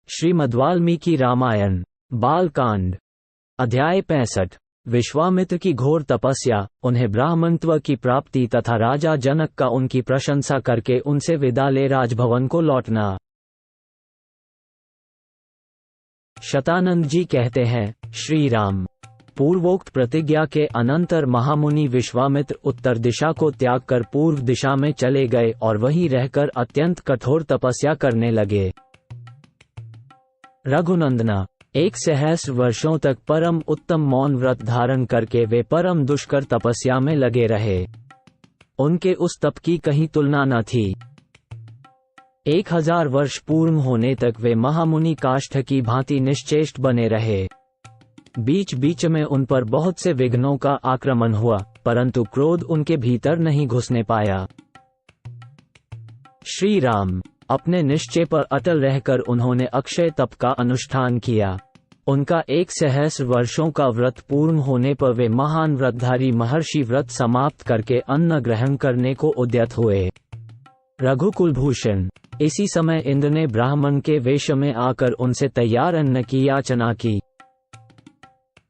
श्रीमद्वाल्मीकि रामायण बालकांड अध्याय 65। विश्वामित्र की घोर तपस्या, उन्हें ब्राह्मणत्व की प्राप्ति तथा राजा जनक का उनकी प्रशंसा करके उनसे विदा ले राजभवन को लौटना। शतानंद जी कहते हैं, श्री राम, पूर्वोक्त प्रतिज्ञा के अनंतर महामुनि विश्वामित्र उत्तर दिशा को त्याग कर पूर्व दिशा में चले गए और वहीं रहकर अत्यंत कठोर तपस्या करने लगे। रघुनंदना, 1 सहस्र वर्षों तक परम उत्तम मौन व्रत धारण करके वे परम दुष्कर तपस्या में लगे रहे। उनके उस तप की कहीं तुलना न थी। 1000 वर्ष पूर्ण होने तक वे महामुनि काष्ठ की भांति निश्चेष्ट बने रहे। बीच बीच में उन पर बहुत से विघ्नों का आक्रमण हुआ, परंतु क्रोध उनके भीतर नहीं घुसने पाया। श्री राम, अपने निश्चय पर अटल रहकर उन्होंने अक्षय तप का अनुष्ठान किया। उनका 1 सहस्र वर्षों का व्रत पूर्ण होने पर वे महान व्रतधारी महर्षि व्रत समाप्त करके अन्न ग्रहण करने को उद्यत हुए। रघुकुलभूषण, इसी समय इंद्र ने ब्राह्मण के वेश में आकर उनसे तैयार अन्न की याचना की।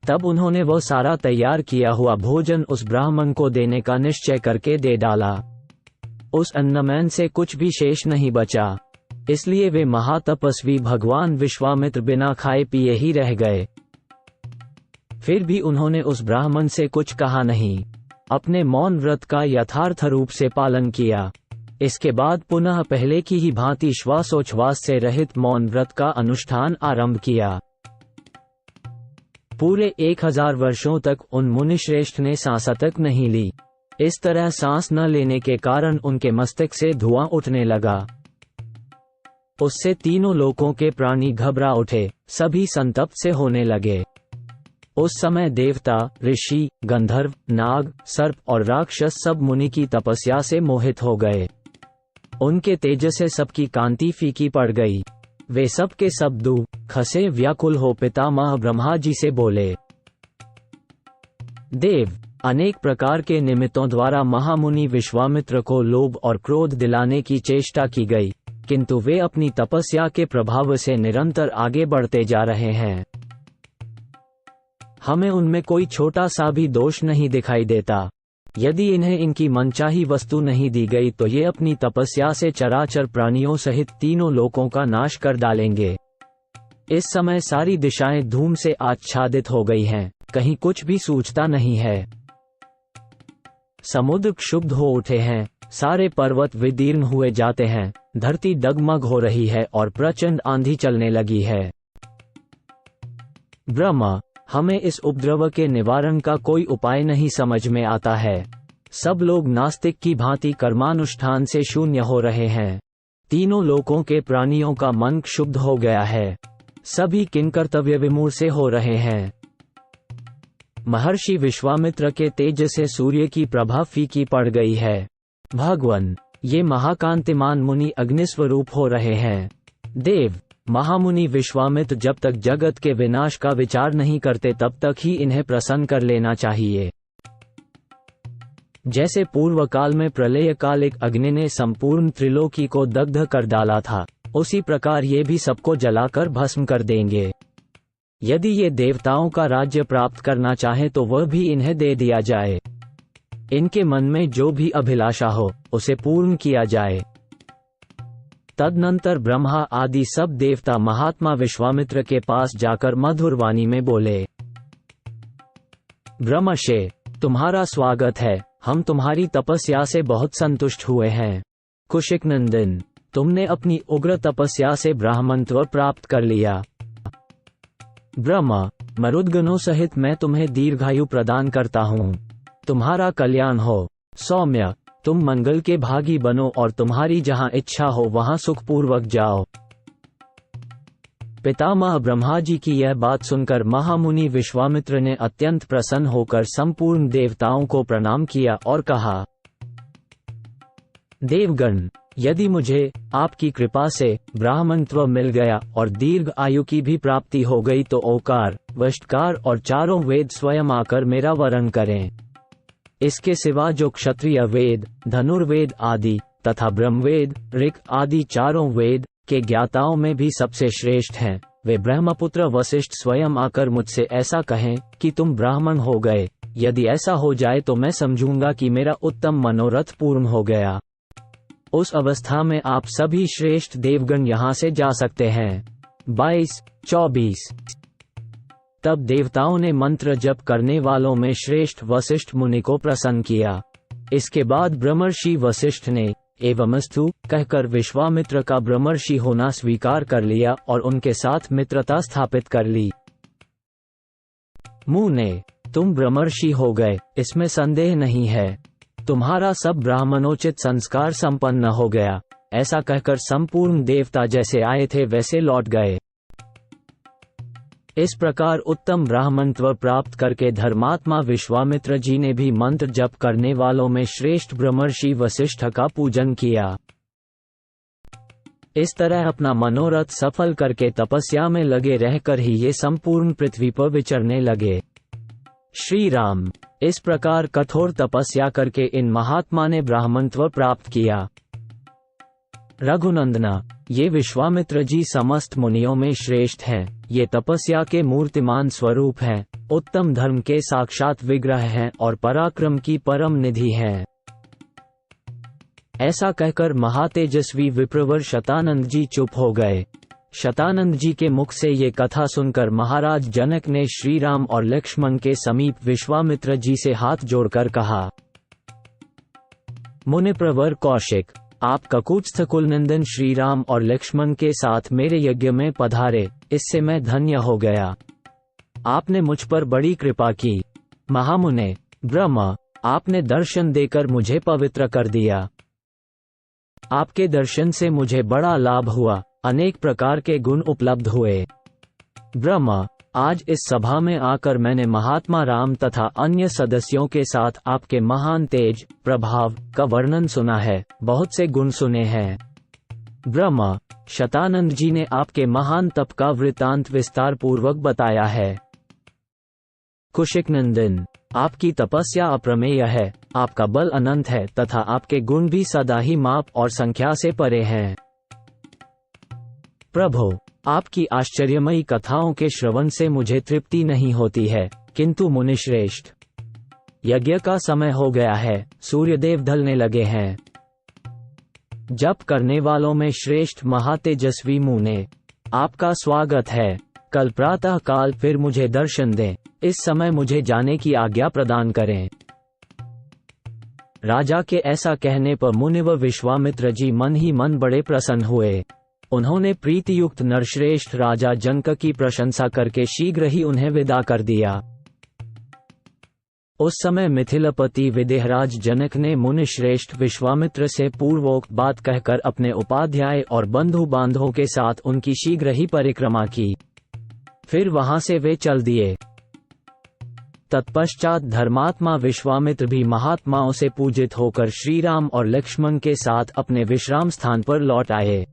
तब उन्होंने वो सारा तैयार किया हुआ भोजन उस ब्राह्मण को देने का निश्चय करके दे डाला। उस अन्नमैन से कुछ भी शेष नहीं बचा, इसलिए वे महातपस्वी भगवान विश्वामित्र बिना खाए पिए ही रह गए। फिर भी उन्होंने उस ब्राह्मण से कुछ कहा नहीं, अपने मौन व्रत का यथार्थ रूप से पालन किया। इसके बाद पुनः पहले की ही भांति श्वासोच्छ्वास से रहित मौन व्रत का अनुष्ठान आरंभ किया। पूरे 1000 वर्षों तक उन मुनिश्रेष्ठ ने सांस तक नहीं ली। इस तरह सांस न लेने के कारण उनके मस्तक से धुआं उठने लगा। उससे तीनों लोकों के प्राणी घबरा उठे, सभी संतप्त से होने लगे। उस समय देवता, ऋषि, गंधर्व, नाग, सर्प और राक्षस सब मुनि की तपस्या से मोहित हो गए। उनके तेज से सबकी कांति फीकी पड़ गई। वे सब के सब दुख से व्याकुल हो पितामह ब्रह्मा जी से बोले, देव, अनेक प्रकार के निमित्तों द्वारा महामुनि विश्वामित्र को लोभ और क्रोध दिलाने की चेष्टा की गई, किंतु वे अपनी तपस्या के प्रभाव से निरंतर आगे बढ़ते जा रहे हैं। हमें उनमें कोई छोटा सा भी दोष नहीं दिखाई देता। यदि इन्हें इनकी मनचाही वस्तु नहीं दी गई तो ये अपनी तपस्या से चराचर प्राणियों सहित तीनों लोकों का नाश कर डालेंगे। इस समय सारी दिशाएं धूम से आच्छादित हो गई हैं, कहीं कुछ भी सूझता नहीं है। समुद्र क्षुब्ध हो उठे हैं, सारे पर्वत विदीर्ण हुए जाते हैं, धरती डगमग हो रही है और प्रचंड आंधी चलने लगी है। ब्रह्मा, हमें इस उपद्रव के निवारण का कोई उपाय नहीं समझ में आता है। सब लोग नास्तिक की भांति कर्मानुष्ठान से शून्य हो रहे हैं। तीनों लोकों के प्राणियों का मन क्षुब्ध हो गया है, सभी किंकर्तव्य विमूढ़ से हो रहे हैं। महर्षि विश्वामित्र के तेज से सूर्य की प्रभा फीकी पड़ गई है। भगवान, ये महाकांतिमान मुनि अग्निस्वरूप हो रहे हैं। देव, महामुनि विश्वामित्र जब तक जगत के विनाश का विचार नहीं करते तब तक ही इन्हें प्रसन्न कर लेना चाहिए। जैसे पूर्व काल में प्रलय कालिक अग्नि ने संपूर्ण त्रिलोकी को दग्ध कर डाला था, उसी प्रकार ये भी सबको जलाकर भस्म कर देंगे। यदि ये देवताओं का राज्य प्राप्त करना चाहें तो वह भी इन्हें दे दिया जाए। इनके मन में जो भी अभिलाषा हो उसे पूर्ण किया जाए। तदनंतर ब्रह्मा आदि सब देवता महात्मा विश्वामित्र के पास जाकर मधुर वाणी में बोले, ब्रह्मर्षि, तुम्हारा स्वागत है। हम तुम्हारी तपस्या से बहुत संतुष्ट हुए हैं। कुशिक नंदन, तुमने अपनी उग्र तपस्या से ब्राह्मणत्व प्राप्त कर लिया। ब्रह्मा, मरुद्गणों सहित मैं तुम्हें दीर्घायु प्रदान करता हूँ। तुम्हारा कल्याण हो। सौम्य, तुम मंगल के भागी बनो और तुम्हारी जहाँ इच्छा हो वहाँ सुखपूर्वक जाओ। पितामह ब्रह्मा जी की यह बात सुनकर महामुनि विश्वामित्र ने अत्यंत प्रसन्न होकर संपूर्ण देवताओं को प्रणाम किया और कहा, देवगण, यदि मुझे आपकी कृपा से ब्राह्मणत्व मिल गया और दीर्घ आयु की भी प्राप्ति हो गई तो ओकार, वष्टकार और चारों वेद स्वयं आकर मेरा वरण करें। इसके सिवा जो क्षत्रिय वेद, धनुर्वेद आदि तथा ब्रह्मवेद, ऋक् आदि चारों वेद, के ज्ञाताओं में भी सबसे श्रेष्ठ हैं। वे ब्रह्मपुत्र वशिष्ठ स्वयं आकर मुझसे ऐसा कहें कि तुम ब्राह्मण हो गए। यदि ऐसा हो जाए तो मैं समझूंगा कि मेरा उत्तम मनोरथ पूर्ण हो गया। उस अवस्था में आप सभी श्रेष्ठ देवगण यहाँ से जा सकते हैं। 22-24 तब देवताओं ने मंत्र जप करने वालों में श्रेष्ठ वशिष्ठ मुनि को प्रसन्न किया। इसके बाद ब्रह्मर्षि वशिष्ठ ने एवमस्तु कहकर विश्वामित्र का ब्रह्मर्षि होना स्वीकार कर लिया और उनके साथ मित्रता स्थापित कर ली। मुने, तुम ब्रह्मर्षि हो गए, इसमें संदेह नहीं है। तुम्हारा सब ब्राह्मणोचित संस्कार संपन्न हो गया। ऐसा कहकर संपूर्ण देवता जैसे आए थे वैसे लौट गए। इस प्रकार उत्तम ब्राह्मणत्व प्राप्त करके धर्मात्मा विश्वामित्र जी ने भी मंत्र जप करने वालों में श्रेष्ठ ब्रह्मर्षि वशिष्ठ का पूजन किया। इस तरह अपना मनोरथ सफल करके तपस्या में लगे रहकर ही ये संपूर्ण पृथ्वी पर विचरने लगे। श्री राम, इस प्रकार कठोर तपस्या करके इन महात्मा ने ब्राह्मणत्व प्राप्त किया। रघुनंदना, ये विश्वामित्र जी समस्त मुनियों में श्रेष्ठ हैं। ये तपस्या के मूर्तिमान स्वरूप हैं, उत्तम धर्म के साक्षात विग्रह हैं और पराक्रम की परम निधि हैं। ऐसा कहकर महातेजस्वी विप्रवर शतानंद जी चुप हो गए। शतानंद जी के मुख से ये कथा सुनकर महाराज जनक ने श्री राम और लक्ष्मण के समीप विश्वामित्र जी से हाथ जोड़कर कहा, मुनिप्रवर कौशिक, आप ककुत्स्थ कुलनंदन श्री राम और लक्ष्मण के साथ मेरे यज्ञ में पधारे, इससे मैं धन्य हो गया। आपने मुझ पर बड़ी कृपा की। महामुने ब्रह्मा, आपने दर्शन देकर मुझे पवित्र कर दिया। आपके दर्शन से मुझे बड़ा लाभ हुआ, अनेक प्रकार के गुण उपलब्ध हुए। ब्रह्मा, आज इस सभा में आकर मैंने महात्मा राम तथा अन्य सदस्यों के साथ आपके महान तेज प्रभाव का वर्णन सुना है, बहुत से गुण सुने हैं। ब्रह्मा, शतानंद जी ने आपके महान तप का वृत्तांत विस्तार पूर्वक बताया है। कुशिक नंदन, आपकी तपस्या अप्रमेय है, आपका बल अनंत है तथा आपके गुण भी सदा ही माप और संख्या से परे हैं। प्रभु, आपकी आश्चर्यमयी कथाओं के श्रवण से मुझे तृप्ति नहीं होती है, किंतु मुनिश्रेष्ठ, यज्ञ का समय हो गया है, सूर्यदेव ढलने लगे हैं। जप करने वालों में श्रेष्ठ महातेजस्वी मुने, आपका स्वागत है। कल प्रातः काल फिर मुझे दर्शन दें, इस समय मुझे जाने की आज्ञा प्रदान करें। राजा के ऐसा कहने पर मुनिवर विश्वामित्र जी मन ही मन बड़े प्रसन्न हुए। उन्होंने प्रीतियुक्त नरश्रेष्ठ राजा जनक की प्रशंसा करके शीघ्र ही उन्हें विदा कर दिया। उस समय मिथिलपति विदेहराज जनक ने मुनिश्रेष्ठ विश्वामित्र से पूर्वोक्त बात कहकर अपने उपाध्याय और बंधु बांधवों के साथ उनकी शीघ्र ही परिक्रमा की। फिर वहां से वे चल दिए। तत्पश्चात धर्मात्मा विश्वामित्र भी महात्माओं से पूजित होकर श्रीराम और लक्ष्मण के साथ अपने विश्राम स्थान पर लौट आए।